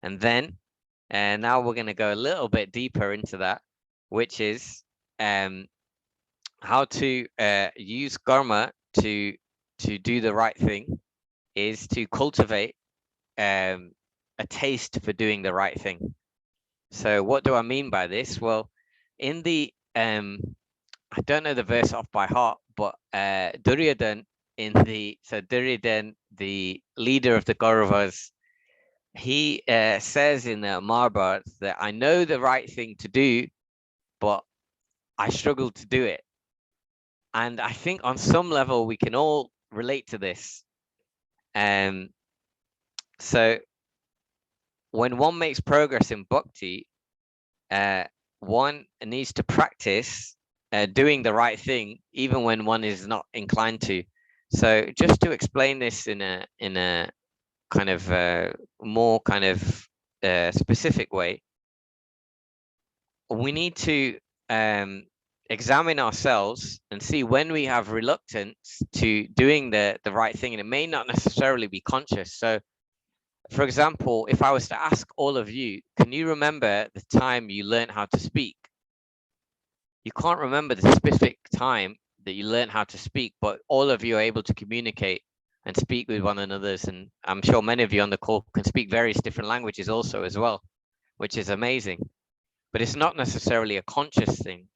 And then, now we're going to go a little bit deeper into that, which is how to use karma to do the right thing, is to cultivate a taste for doing the right thing. So what do I mean by this? Well, in the I don't know the verse off by heart, but Duryodhan Duryodhan, the leader of the Kauravas, he says in the Mahabharata that I know the right thing to do, but I struggle to do it. And I think on some level we can all relate to this. So when one makes progress in bhakti, one needs to practice doing the right thing, even when one is not inclined to. So just to explain this in a kind of more kind of specific way, we need to examine ourselves and see when we have reluctance to doing the right thing, and it may not necessarily be conscious. So for example, if I was to ask all of you, can you remember the time you learned how to speak? You can't remember the specific time that you learned how to speak, but all of you are able to communicate and speak with one another. And I'm sure many of you on the call can speak various different languages also as well, which is amazing. But it's not necessarily a conscious thing.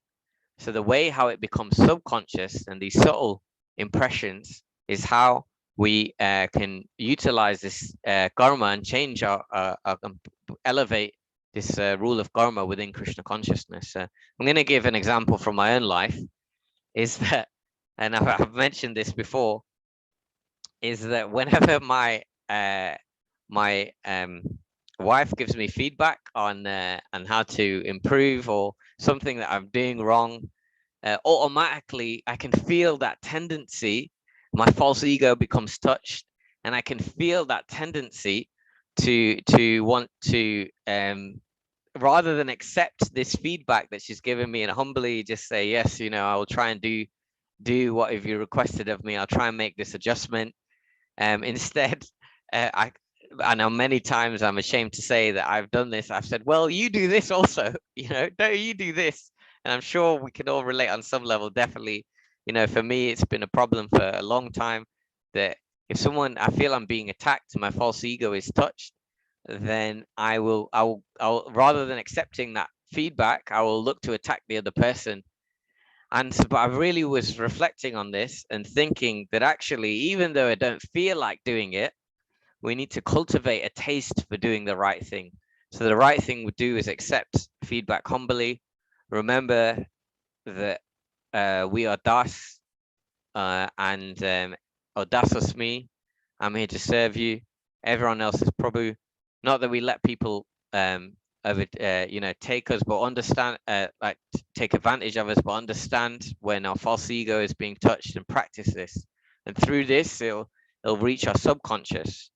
So the way how it becomes subconscious and these subtle impressions is how we can utilize this karma and change our elevate this rule of karma within Krishna consciousness. I'm going to give an example from my own life, is that, and I've mentioned this before, is that whenever my wife gives me feedback on how to improve or something that I'm doing wrong, automatically I can feel that tendency my false ego becomes touched, and I can feel that tendency to want to rather than accept this feedback that she's given me and humbly just say, yes, I will try and do what if you requested of me. I'll try and make this adjustment. Instead, I know many times I'm ashamed to say that I've done this. I've said, well, you do this also, no, you do this. And I'm sure we can all relate on some level. Definitely, for me, it's been a problem for a long time that if I feel I'm being attacked and my false ego is touched, then I'll rather than accepting that feedback, I will look to attack the other person. And so, but I really was reflecting on this and thinking that actually, even though I don't feel like doing it, we need to cultivate a taste for doing the right thing. So the right thing we do is accept feedback humbly. Remember that we are Das, and or Das Asmi. I'm here to serve you. Everyone else is Prabhu. Not that we let people take us, but understand, take advantage of us, but understand when our false ego is being touched, and practice this. And through this, it'll reach our subconscious.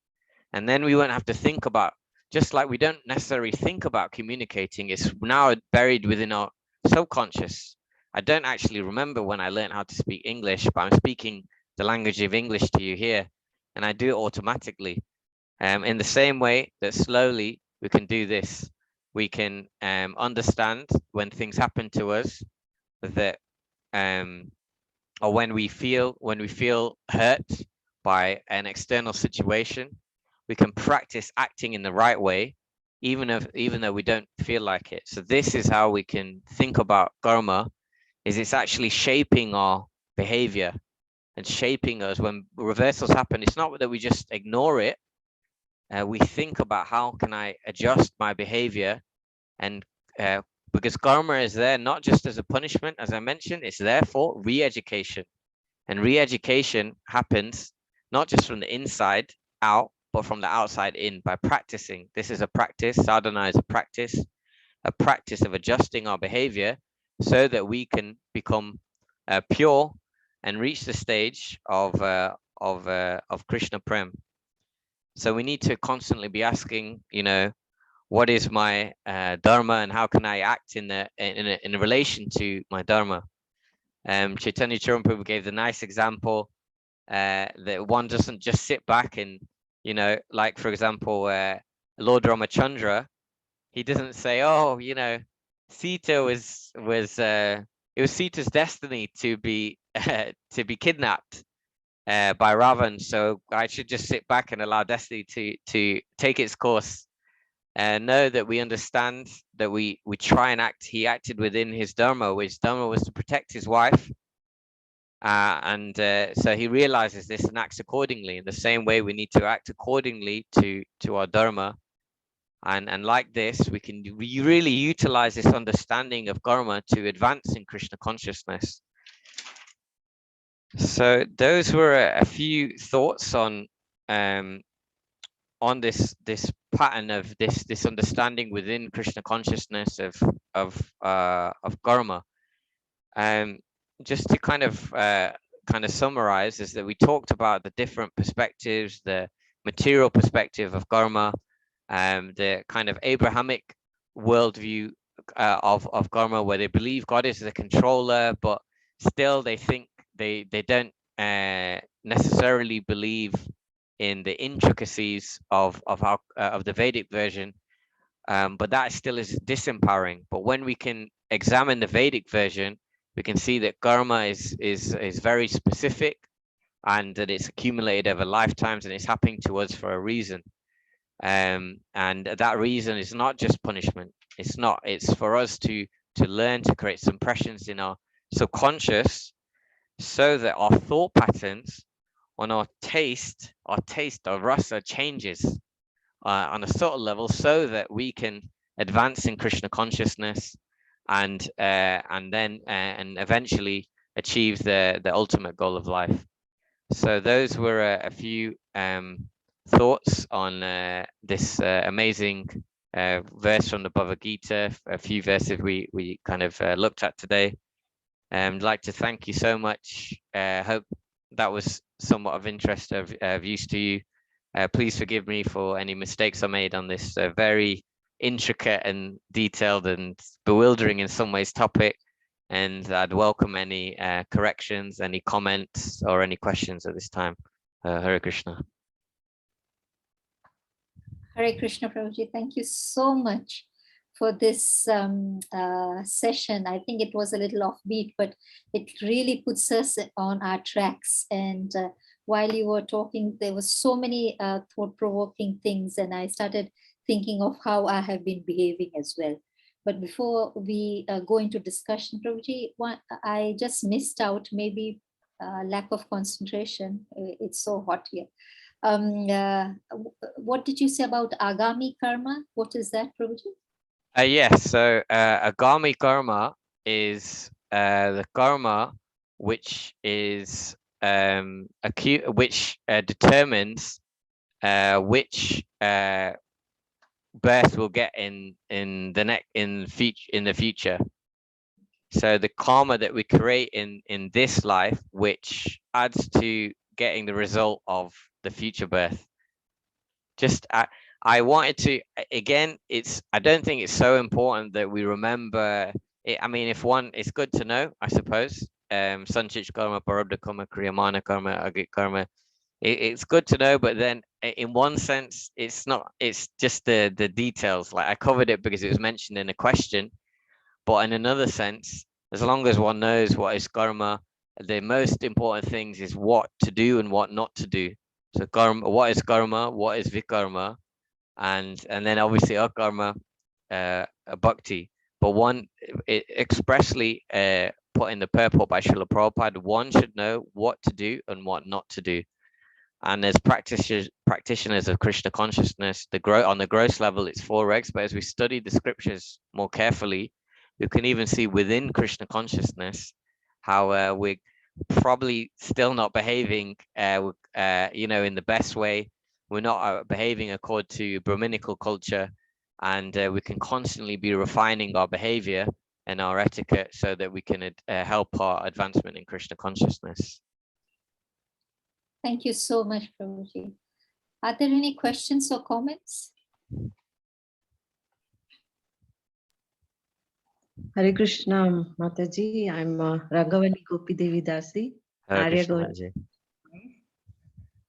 And then we won't have to think about, just like we don't necessarily think about communicating, it's now buried within our subconscious. I don't actually remember when I learned how to speak English, but I'm speaking the language of English to you here, and I do it automatically. In the same way that slowly we can do this, we can understand when things happen to us that, or when we feel hurt by an external situation, we can practice acting in the right way, even though we don't feel like it. So this is how we can think about karma, is it's actually shaping our behavior and shaping us. When reversals happen, it's not that we just ignore it. We think about how can I adjust my behavior, and because karma is there not just as a punishment, as I mentioned, it's there for re-education. And re-education happens not just from the inside out, but from the outside in, by practicing. This is a practice. Sadhana is a practice of adjusting our behavior so that we can become pure and reach the stage of Krishna Prem. So we need to constantly be asking, what is my dharma, and how can I act in relation to my dharma? Chaitanya Churumpu gave the nice example that one doesn't just sit back and, like for example, Lord Ramachandra, he doesn't say, oh, Sita it was Sita's destiny to be kidnapped by Ravan, so I should just sit back and allow destiny to take its course. Know that we understand that we try and act. He acted within his dharma, which dharma was to protect his wife, and so he realizes this and acts accordingly. In the same way, we need to act accordingly to our dharma, and like this, we can really utilize this understanding of karma to advance in Krishna consciousness. So those were a few thoughts on this pattern of this understanding within Krishna consciousness of karma. Just to kind of summarize, is that we talked about the different perspectives, the material perspective of karma, the kind of Abrahamic worldview of karma, where they believe God is the controller, but still they think they don't necessarily believe in the intricacies of the Vedic version, but that still is disempowering. But when we can examine the Vedic version, we can see that karma is very specific, and that it's accumulated over lifetimes, and it's happening to us for a reason. And that reason is not just punishment. It's for us to learn to create some impressions in our subconscious, so that our thought patterns on our taste, our rasa changes on a subtle level, so that we can advance in Krishna consciousness, and then eventually achieve the ultimate goal of life. So those were a few thoughts on this amazing verse from the Bhagavad Gita, a few verses we kind of looked at today. I'd like to thank you so much. Hope that was somewhat of interest of use to you. Please forgive me for any mistakes I made on this very intricate and detailed and bewildering in some ways topic. And I'd welcome any corrections, any comments, or any questions at this time. Hare Krishna. Hare Krishna, Prabhuji. Thank you so much for this session. I think it was a little offbeat, but it really puts us on our tracks. And while you were talking, there were so many thought-provoking things, and I started thinking of how I have been behaving as well. But before we go into discussion, Prabhuji, I just missed out, maybe lack of concentration. It's so hot here. What did you say about Agami Karma? What is that, Prabhuji? Yes, so Agami Karma is the karma which is which determines which birth we'll get in the future. So the karma that we create in this life, which adds to getting the result of the future birth. Just I wanted to, again, I don't think it's so important that we remember it. I mean, it's good to know, I suppose. Sanchit karma, parabdha karma, kriyamana karma, agit karma. It's good to know, but then in one sense, it's not. It's just the details. Like I covered it because it was mentioned in a question, but in another sense, as long as one knows what is karma, the most important things is what to do and what not to do. So karma, what is karma, what is vikarma, and then obviously akarma, bhakti. But one expressly put in the purport by Srila Prabhupada, one should know what to do and what not to do. And as practitioners of Krishna consciousness, on the gross level, it's 4 regs. But as we study the scriptures more carefully, you can even see within Krishna consciousness how we're probably still not behaving, in the best way. We're not behaving according to Brahminical culture, and we can constantly be refining our behavior and our etiquette so that we can help our advancement in Krishna consciousness. Thank you so much, Prabhuji. Are there any questions or comments? Hare Krishna, Mataji. I'm Raghavani Gopi Devi Dasi. Hare Krishna, Ji.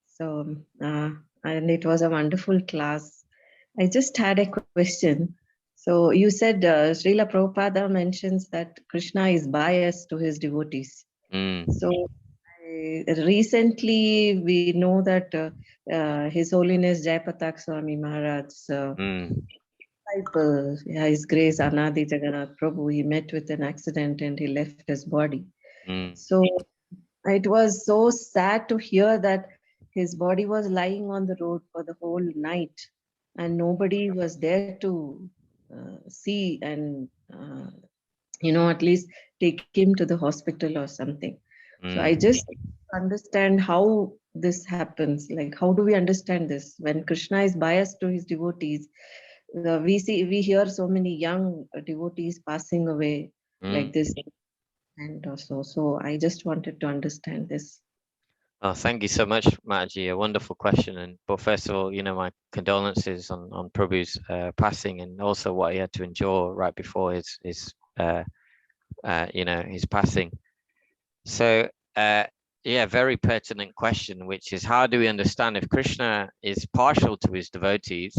So, and it was a wonderful class. I just had a question. So you said Srila Prabhupada mentions that Krishna is biased to his devotees. So recently we know that His Holiness Jayapatak Swami Maharaj's disciple, His Grace Anadi Jagannath Prabhu, he met with an accident and he left his body. So it was so sad to hear that his body was lying on the road for the whole night and nobody was there to see and at least take him to the hospital or something. So I just understand how this happens. Like, how do we understand this? When Krishna is biased to his devotees, we hear so many young devotees passing away like this, and also. So I just wanted to understand this. Oh, thank you so much, Mataji. A wonderful question. But first of all, my condolences on Prabhu's passing, and also what he had to endure right before his passing. So very pertinent question, which is, how do we understand if Krishna is partial to his devotees,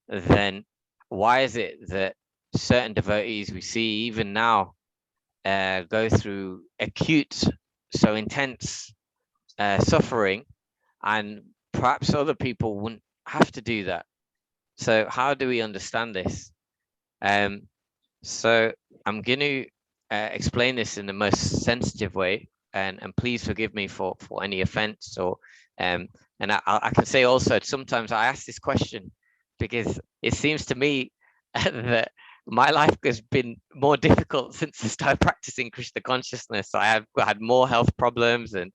then why is it that certain devotees we see even now go through acute, so intense suffering, and perhaps other people wouldn't have to do that? So how do we understand this? So I'm going to explain this in the most sensitive way, and please forgive me for any offense, or and I can say also, sometimes I ask this question because it seems to me that my life has been more difficult since I started practicing Krishna consciousness. I have had more health problems and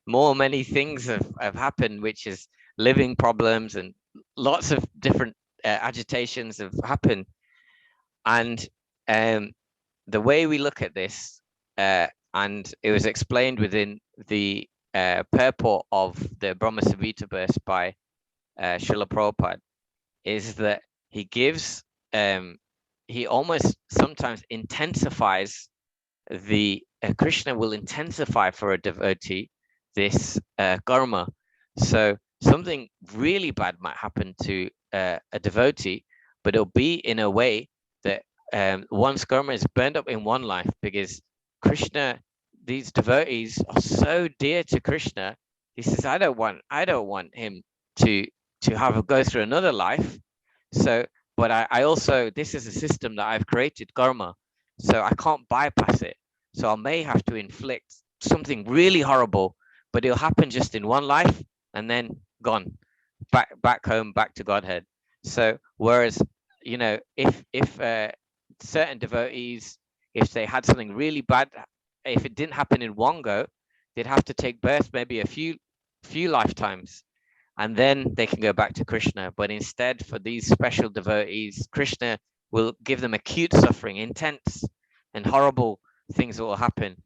many things have happened, which is living problems, and lots of different agitations have happened. And the way we look at this, and it was explained within the purport of the Brahma Samhita verse by Srila Prabhupada is that he gives, he almost sometimes intensifies the, Krishna will intensify for a devotee this karma. So something really bad might happen to a devotee, but it'll be in a way that one's karma is burned up in one life, because Krishna, these devotees are so dear to Krishna. He says, I don't want him to go through another life. So, but I also, this is a system that I've created, karma, so I can't bypass it. So I may have to inflict something really horrible, but it'll happen just in one life and then gone, back home, back to Godhead. So whereas, you know, if certain devotees, if they had something really bad, if it didn't happen in one go, they'd have to take birth maybe a few lifetimes, and then they can go back to Krishna. But instead, for these special devotees, Krishna will give them acute suffering, intense and horrible things that will happen.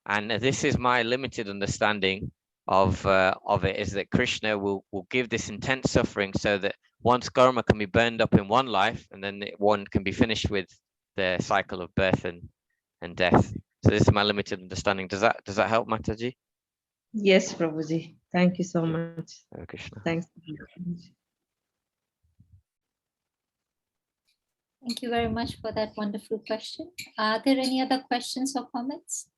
And this is my limited understanding of it, is that Krishna will give this intense suffering so that one's karma can be burned up in one life, and then one can be finished with the cycle of birth and death. So this is my limited understanding. Does that help, Mataji? Yes, Prabhuji. Thank you so much. Hare Krishna. Thanks. Thank you very much for that wonderful question. Are there any other questions or comments?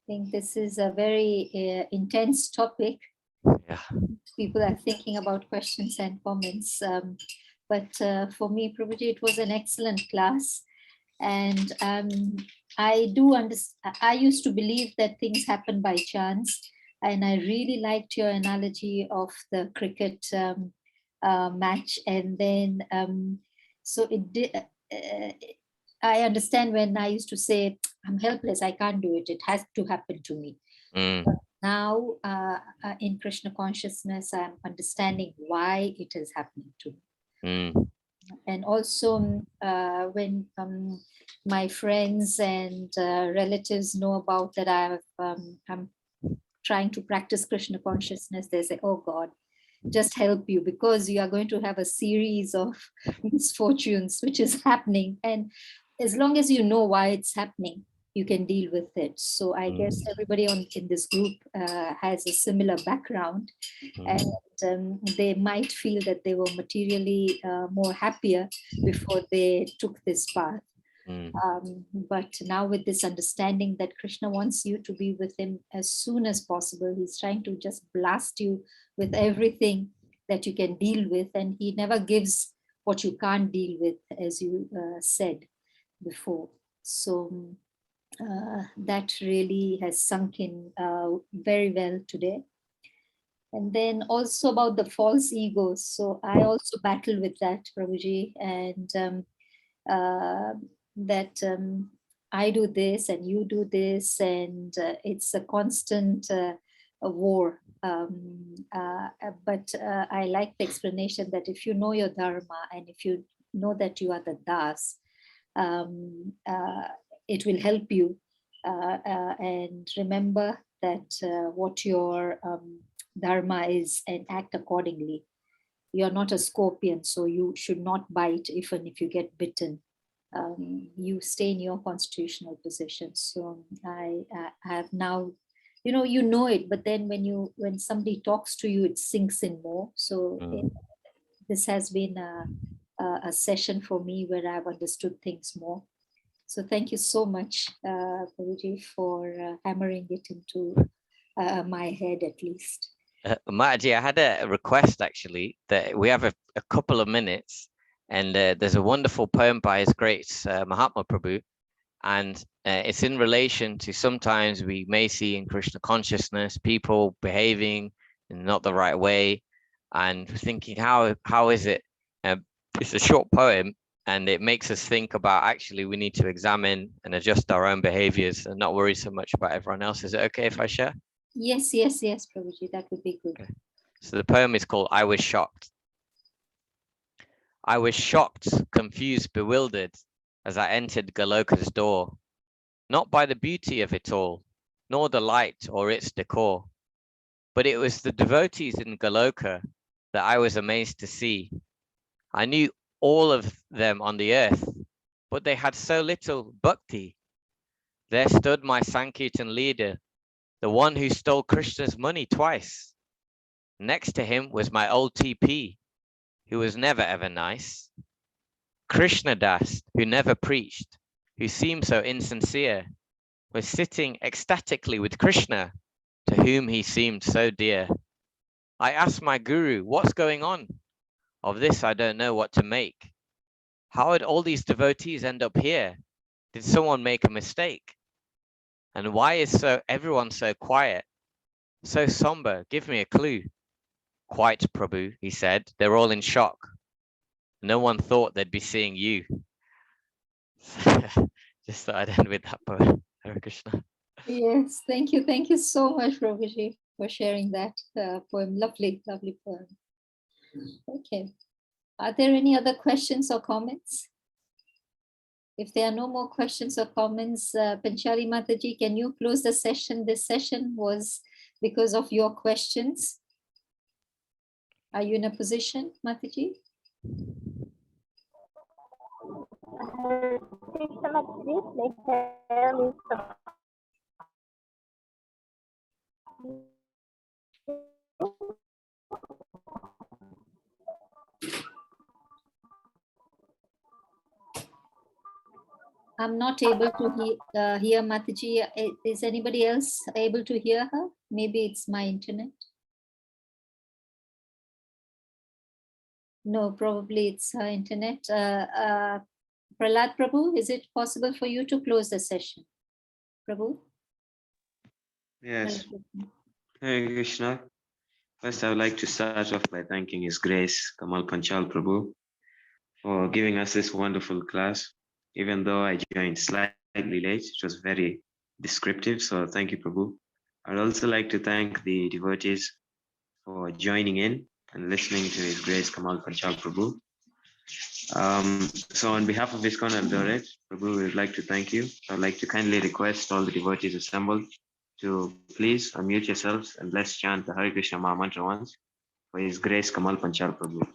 I think this is a very intense topic. Yeah. People are thinking about questions and comments. But for me, Prabhuji, it was an excellent class. And I do understand. I used to believe that things happen by chance. And I really liked your analogy of the cricket match. And then, so it did. I understand when I used to say, I'm helpless, I can't do it. It has to happen to me. Now, in Krishna consciousness, I'm understanding why it is happening to me. And also, when my friends and relatives know about that I'm trying to practice Krishna consciousness, they say, oh God, just help you, because you are going to have a series of misfortunes which is happening. And as long as you know why it's happening, you can deal with it. So I guess everybody in this group has a similar background, and they might feel that they were materially more happier before they took this path. But now with this understanding that Krishna wants you to be with him as soon as possible, he's trying to just blast you with everything that you can deal with, and he never gives what you can't deal with, as you said before. So that really has sunk in very well today. And then also about the false egos. So I also battle with that, Prabhuji, and that I do this and you do this, and it's a constant a war. But I like the explanation that if you know your dharma and if you know that you are the das, it will help you. And remember that what your dharma is, and act accordingly. You're not a scorpion, so you should not bite even if you get bitten. You stay in your constitutional position. So I have now, you know it, but then when somebody talks to you, it sinks in more. So this has been a session for me where I've understood things more. So thank you so much, Prabhuji, for hammering it into my head at least. Mataji, I had a request actually, that we have a couple of minutes, and there's a wonderful poem by His Grace Mahatma Prabhu, and it's in relation to sometimes we may see in Krishna consciousness people behaving in not the right way, and thinking how is it? It's a short poem, and it makes us think about actually we need to examine and adjust our own behaviors and not worry so much about everyone else. Is it okay if I share? Yes, Prabhuji, that would be good. Okay. So the poem is called I Was Shocked. I was shocked, confused, bewildered as I entered Goloka's door, not by the beauty of it all, nor the light or its decor, but it was the devotees in Goloka that I was amazed to see. I knew all of them on the earth, but they had so little bhakti. There stood my Sankirtan leader, the one who stole Krishna's money twice. Next to him was my old TP, who was never ever nice. Krishna Das, who never preached, who seemed so insincere, was sitting ecstatically with Krishna, to whom he seemed so dear. I asked my guru, what's going on? Of this I don't know what to make. How did all these devotees end up here? Did someone make a mistake? And why is everyone so quiet, so somber? Give me a clue. Quite, Prabhu, he said. They're all in shock. No one thought they'd be seeing you. Just thought I'd end with that poem. Hare Krishna. Yes, thank you. Thank you so much, Prabhuji, for sharing that poem. Lovely, lovely poem. Okay. Are there any other questions or comments? If there are no more questions or comments, Panchali Mataji, can you close the session? This session was because of your questions. Are you in a position, Mataji? I'm not able to hear Mataji. Is anybody else able to hear her? Maybe it's my internet. No, probably it's her internet. Prahlad Prabhu, is it possible for you to close the session? Prabhu? Yes. Hare Krishna. First, I would like to start off by thanking His Grace, Kamal Panchal Prabhu, for giving us this wonderful class. Even though I joined slightly late, it was very descriptive. So thank you, Prabhu. I'd also like to thank the devotees for joining in and listening to His Grace, Kamal Panchal Prabhu. So on behalf of ISKCON Eldoret, Prabhu, we would like to thank you. I'd like to kindly request all the devotees assembled to please unmute yourselves and let's chant the Hare Krishna Maha Mantra once for His Grace Kamal Panchal Prabhu.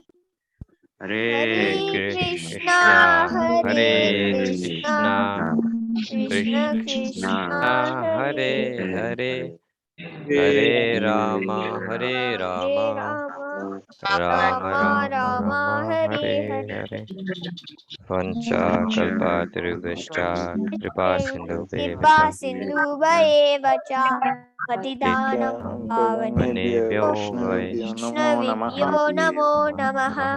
Hare Hare Krishna, Hare Hare Krishna, Krishna, Krishna Krishna, Hare Hare Hare, Hare Rama, Hare Hare Rama, Rama, Rama Rama Rama, Rama, Rama Hare Hare Hare. Hare. Vancha kalpatarubhishcha kripa sindhu Kripa bevacha Sindhu Bhayevacha Patidanam Pane Pavanebhyo Vyogavai Vaishnavibhyo Namo Namaha. Namaha.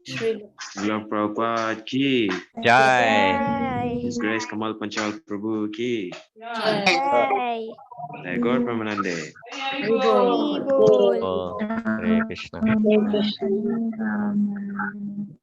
Srila Prabhupada ki, Jai. His Grace Kamal Panchal Prabhu ki, Jai. Jai Gaur Pramanande. Hari Bol. Hare Krishna.